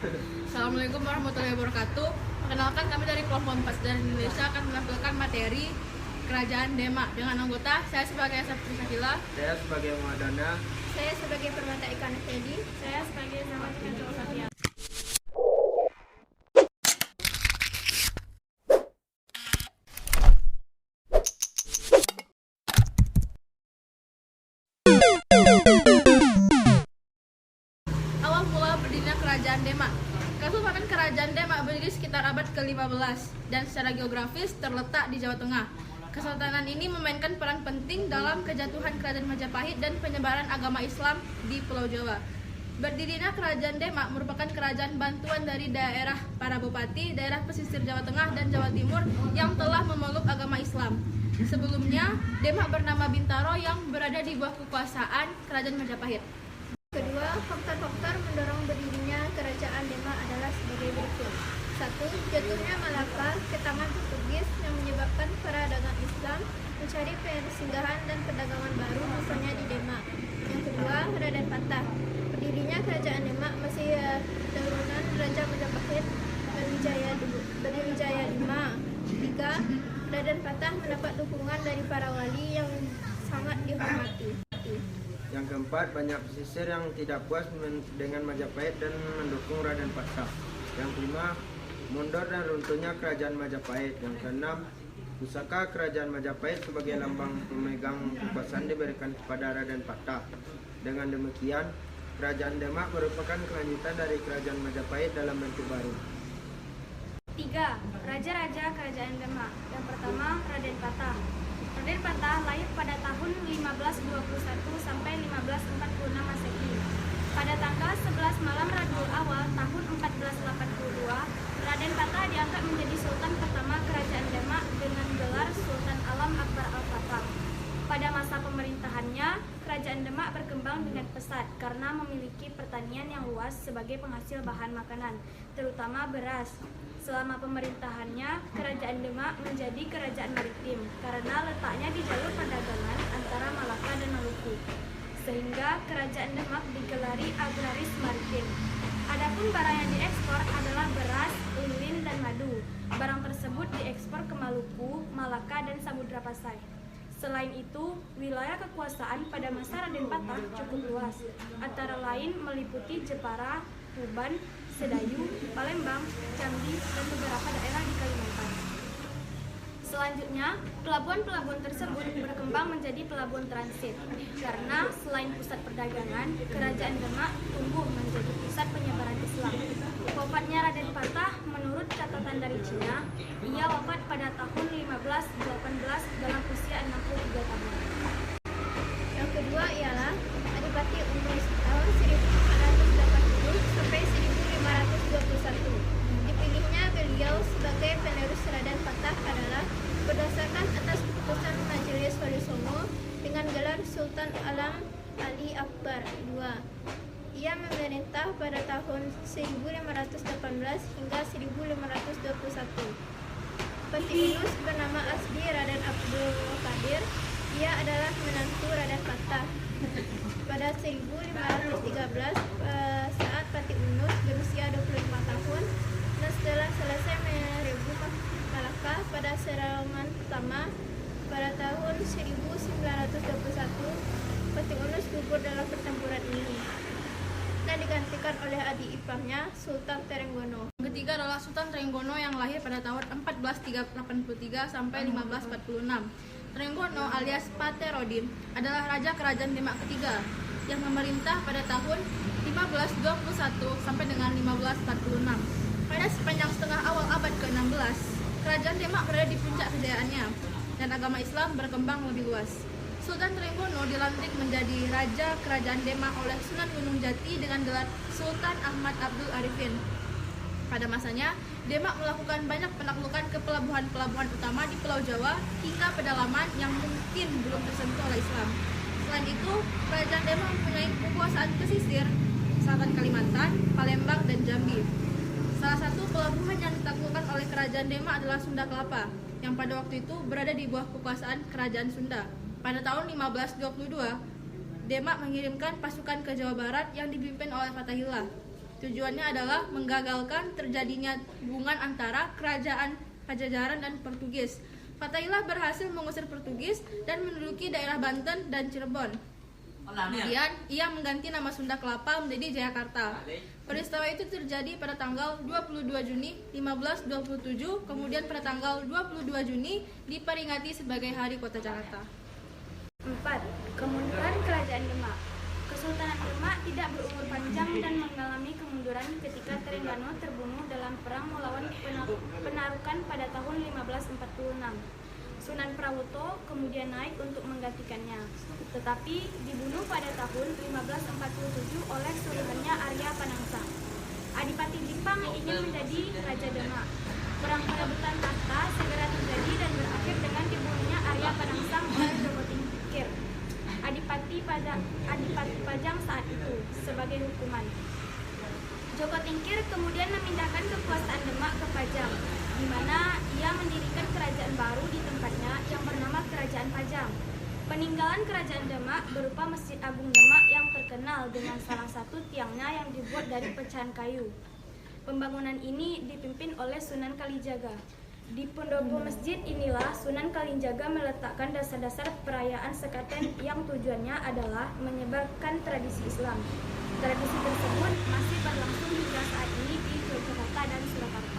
Assalamualaikum warahmatullahi wabarakatuh. Perkenalkan, kami dari kelompok 4 Sejarah Indonesia akan menampilkan materi Kerajaan Demak dengan anggota saya sebagai Asaf Prisakila, Saya sebagai Muadana. Saya sebagai Permata Ikan Teddy. Saya sebagai Zaman Ikan Satya. awal mula berdirinya Kerajaan Demak. Kesultanan Kerajaan Demak berdiri sekitar abad ke-15 dan secara geografis terletak di Jawa Tengah. Kesultanan ini memainkan peran penting dalam kejatuhan Kerajaan Majapahit dan penyebaran agama Islam di Pulau Jawa. Berdirinya Kerajaan Demak merupakan kerajaan bantuan dari daerah para bupati, daerah pesisir Jawa Tengah dan Jawa Timur yang telah memeluk agama Islam. Sebelumnya, Demak bernama Bintaro yang berada di bawah kekuasaan Kerajaan Majapahit. Kedua, faktor-faktor mendorong berdirinya Kerajaan Demak adalah sebagai berikut. 1. Jatuhnya Malaka ke tangan Portugis yang menyebabkan para dagang Islam mencari persinggahan dan perdagangan baru, misalnya di Demak. Yang kedua, Raden Patah. Berdirinya Kerajaan Demak masih turunan Raja Majapahit Brawijaya V. 3. Raden Patah mendapat dukungan dari para wali yang sangat dihormati. Yang keempat, banyak pesisir yang tidak puas dengan Majapahit dan mendukung Raden Patah. Yang kelima, mundur dan runtuhnya Kerajaan Majapahit. Yang keenam, pusaka Kerajaan Majapahit sebagai lambang pemegang kekuasaan diberikan kepada Raden Patah. Dengan demikian, Kerajaan Demak merupakan kelanjutan dari Kerajaan Majapahit dalam bentuk baru. 3. Raja-raja Kerajaan Demak. Yang pertama, Raden Patah. Raden Patah lahir pada tahun 1521 sampai 1546 Masehi. Pada tanggal 11 malam Rabiul Awal tahun 1482, Raden Patah diangkat menjadi Sultan pertama Kerajaan Demak dengan gelar Sultan Alam Akbar Al-Fatah. Pada masa pemerintahannya, Kerajaan Demak berkembang dengan pesat karena memiliki pertanian yang luas sebagai penghasil bahan makanan, terutama beras. Selama pemerintahannya, Kerajaan Demak menjadi kerajaan maritim karena letaknya di jalur perdagangan antara Malaka dan Maluku, sehingga Kerajaan Demak digelari agraris maritim. Adapun barang yang diekspor adalah beras, lilin, dan madu. Barang tersebut diekspor ke Maluku, Malaka, dan Samudra Pasai. Selain itu, wilayah kekuasaan pada masa Raden Patah cukup luas, antara lain meliputi Jepara, Tuban, Sedayu, Palembang, Jambi, dan beberapa daerah di Kalimantan. Selanjutnya, pelabuhan-pelabuhan tersebut berkembang menjadi pelabuhan transit karena selain pusat perdagangan, Kerajaan Demak tumbuh menjadi pusat penyebaran Islam. Wafatnya Raden Patah menurut catatan dari Cina, ia wafat pada tahun 1518 dalam usia 63 tahun. Yang kedua ialah Adipati Umes tahun 1480 sampai 1521. Dipilihnya beliau sebagai penerus Raden Patah adalah berdasarkan atas keputusan Majelis Wali Songo dengan gelar Sultan Alam Ali Akbar II. Ia memerintah pada tahun 1518 hingga 1521. Pati Unus bernama asli Raden Abdul Qadir. Ia adalah menantu Raden Patah. Pada 1513, saat Pati Unus berusia 25 tahun dan setelah selesai merebut Malaka pada serangan pertama pada tahun 1921, Pati Unus gugur dalam pertempuran ini dan digantikan oleh adik iparnya Sultan Trenggono. Ketiga adalah Sultan Trenggono yang lahir pada tahun 1483 sampai 1546. Trenggono alias Paterodin adalah raja kerajaan Demak ketiga yang memerintah pada tahun 1521 sampai dengan 1546. Pada sepanjang setengah awal abad ke-16, kerajaan Demak berada di puncak kejayaannya dan agama Islam berkembang lebih luas. Sultan Trenggono dilantik menjadi raja kerajaan Demak oleh Sunan Gunung Jati dengan gelar Sultan Ahmad Abdul Arifin. Pada masanya, Demak melakukan banyak penaklukan ke pelabuhan-pelabuhan utama di Pulau Jawa hingga pedalaman yang mungkin belum tersentuh oleh Islam. Selain itu, Kerajaan Demak mempunyai kekuasaan pesisir, selatan Kalimantan, Palembang, dan Jambi. Salah satu pelabuhan yang ditaklukkan oleh Kerajaan Demak adalah Sunda Kelapa, yang pada waktu itu berada di bawah kekuasaan Kerajaan Sunda. Pada tahun 1522, Demak mengirimkan pasukan ke Jawa Barat yang dipimpin oleh Fatahillah. Tujuannya adalah menggagalkan terjadinya hubungan antara kerajaan Pajajaran dan Portugis. Fathaillah berhasil mengusir Portugis dan menduduki daerah Banten dan Cirebon. Kemudian ia mengganti nama Sunda Kelapa menjadi Jayakarta. Peristiwa itu terjadi pada tanggal 22 Juni 1527, kemudian pada tanggal 22 Juni diperingati sebagai Hari Kota Jakarta. 4. Kemunduran Kerajaan Demak. Kesultanan Demak tidak berumur panjang dan mengalami kemunduran ketika Trengganu terbunuh dalam perang melawan Penarukan pada tahun 1546. Sunan Prawoto kemudian naik untuk menggantikannya, tetapi dibunuh pada tahun 1547 oleh suruhannya Arya Panangsang. Adipati Jipang ingin menjadi Raja Demak. Perang perebutan tahta segera terjadi dan berakhir dengan dibunuhnya Arya Panangsang oleh Joko Tingkir, Adipati Pajang saat itu, sebagai hukuman. Joko Tingkir kemudian memindahkan kekuasaan Demak ke Pajang, di mana ia mendirikan kerajaan baru di tempatnya yang bernama Kerajaan Pajang. Peninggalan Kerajaan Demak berupa Masjid Agung Demak yang terkenal dengan salah satu tiangnya yang dibuat dari pecahan kayu. Pembangunan ini dipimpin oleh Sunan Kalijaga. Di pendopo masjid inilah Sunan Kalijaga meletakkan dasar-dasar perayaan sekaten yang tujuannya adalah menyebarkan tradisi Islam. Tradisi tersebut masih berlangsung hingga saat ini di Yogyakarta dan Surakarta.